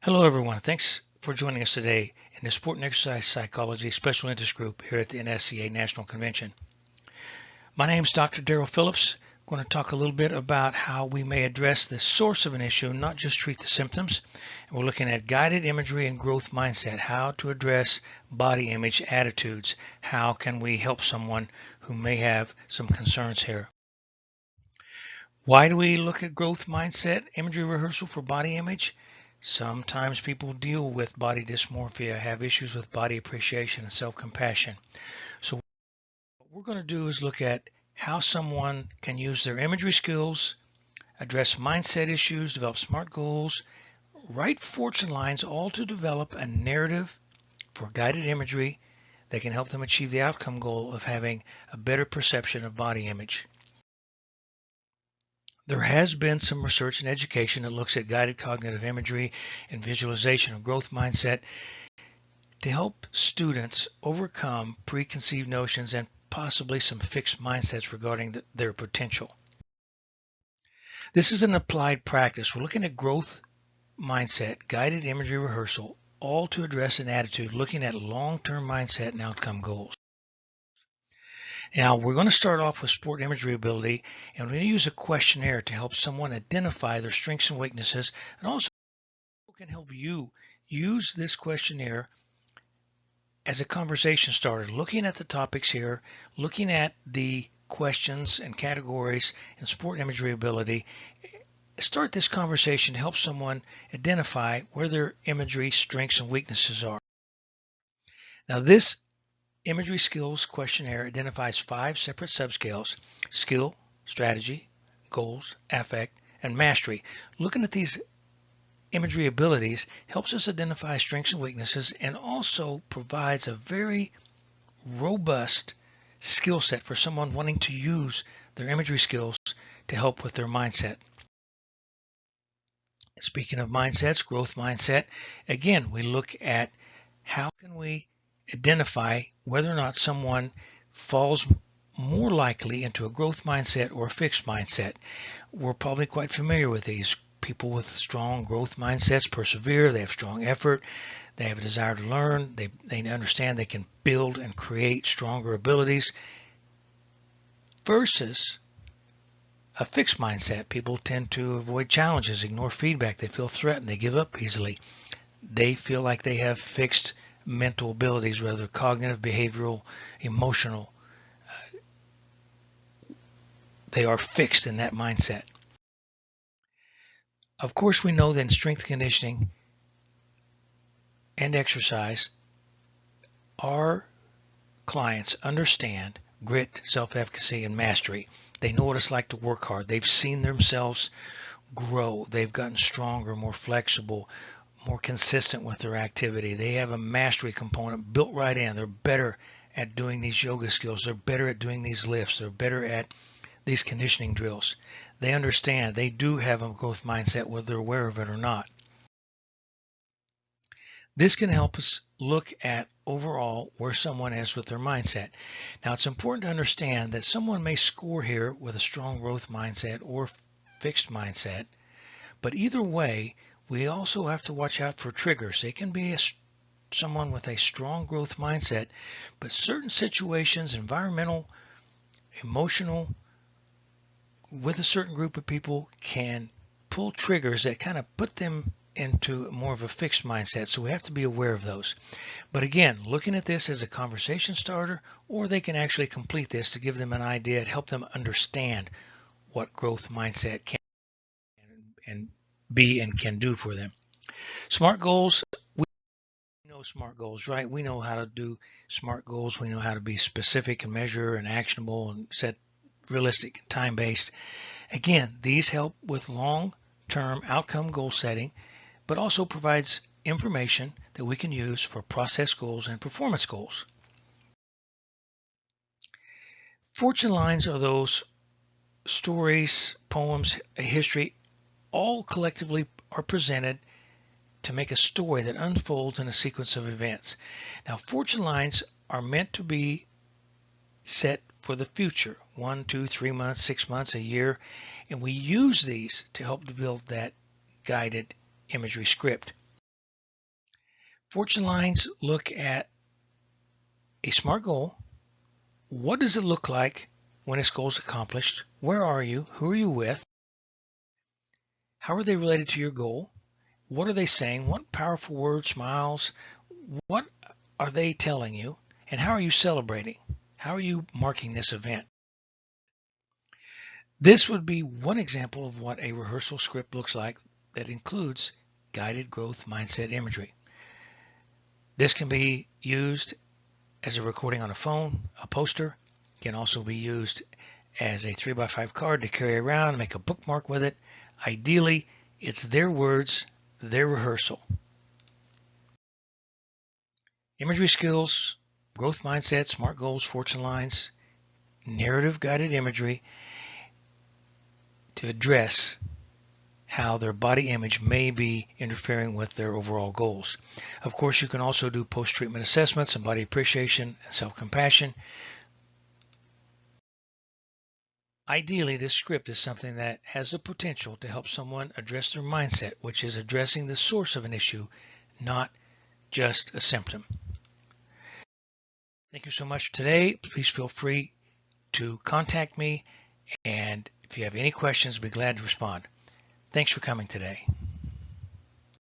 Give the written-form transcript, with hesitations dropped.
Hello everyone, thanks for joining us today in the Sport and Exercise Psychology Special Interest Group here at the NSCA National Convention. My name is Dr. Darrell Phillips. I'm going to talk a little bit about how we may address the source of an issue, not just treat the symptoms. And we're looking at guided imagery and growth mindset, how to address body image attitudes, how can we help someone who may have some concerns here. Why do we look at growth mindset imagery rehearsal for body image? Sometimes people deal with body dysmorphia, have issues with body appreciation and self-compassion. So what we're going to do is look at how someone can use their imagery skills, address mindset issues, develop SMART goals, write fortune lines, all to develop a narrative for guided imagery that can help them achieve the outcome goal of having a better perception of body image. There has been some research and education that looks at guided cognitive imagery and visualization of growth mindset to help students overcome preconceived notions and possibly some fixed mindsets regarding their potential. This is an applied practice. We're looking at growth mindset, guided imagery rehearsal, all to address an attitude, looking at long-term mindset and outcome goals. Now, we're going to start off with sport imagery ability, and we're going to use a questionnaire to help someone identify their strengths and weaknesses, and also can help you use this questionnaire as a conversation starter, looking at the topics here, looking at the questions and categories in sport imagery ability. Start this conversation to help someone identify where their imagery strengths and weaknesses are. Now, this Imagery Skills Questionnaire identifies 5 separate subscales: skill, strategy, goals, affect, and mastery. Looking at these imagery abilities helps us identify strengths and weaknesses, and also provides a very robust skill set for someone wanting to use their imagery skills to help with their mindset. Speaking of mindsets, growth mindset, again, we look at how can we identify whether or not someone falls more likely into a growth mindset or a fixed mindset. We're probably quite familiar with these. People with strong growth mindsets persevere, they have strong effort, they have a desire to learn, they understand they can build and create stronger abilities, versus a fixed mindset. People tend to avoid challenges, ignore feedback, they feel threatened, they give up easily. They feel like they have fixed mental abilities, whether cognitive, behavioral, emotional. They are fixed in that mindset. Of course, we know that in strength conditioning and exercise, our clients understand grit, self-efficacy, and mastery. They know what it's like to work hard. They've seen themselves grow. They've gotten stronger, more flexible, more consistent with their activity. They have a mastery component built right in. They're better at doing these yoga skills. They're better at doing these lifts. They're better at these conditioning drills. They understand they do have a growth mindset, whether they're aware of it or not. This can help us look at overall where someone is with their mindset. Now, it's important to understand that someone may score here with a strong growth mindset or fixed mindset, but either way, we also have to watch out for triggers. They can be someone with a strong growth mindset, but certain situations, environmental, emotional, with a certain group of people can pull triggers that kind of put them into more of a fixed mindset. So we have to be aware of those. But again, looking at this as a conversation starter, or they can actually complete this to give them an idea and help them understand what growth mindset can and be and can do for them. SMART goals, we know SMART goals, right? We know how to do SMART goals. We know how to be specific and measure and actionable and set realistic, time-based. Again, these help with long-term outcome goal setting, but also provides information that we can use for process goals and performance goals. Fortune lines are those stories, poems, history, all collectively are presented to make a story that unfolds in a sequence of events. Now, fortune lines are meant to be set for the future, 1, 2, 3 months, 6 months, a year, and we use these to help develop that guided imagery script. Fortune lines look at a SMART goal. What does it look like when its goal is accomplished? Where are you? Who are you with? How are they related to your goal? What are they saying? What powerful words, smiles? What are they telling you? And how are you celebrating? How are you marking this event? This would be one example of what a rehearsal script looks like that includes guided growth mindset imagery. This can be used as a recording on a phone, a poster. It can also be used as a 3x5 card to carry around and make a bookmark with it. Ideally, it's their words, their rehearsal. Imagery skills, growth mindset, SMART goals, fortune lines, narrative guided imagery to address how their body image may be interfering with their overall goals. Of course, you can also do post-treatment assessments and body appreciation and self-compassion. Ideally, this script is something that has the potential to help someone address their mindset, which is addressing the source of an issue, not just a symptom. Thank you so much for today. Please feel free to contact me, and if you have any questions, I'll be glad to respond. Thanks for coming today.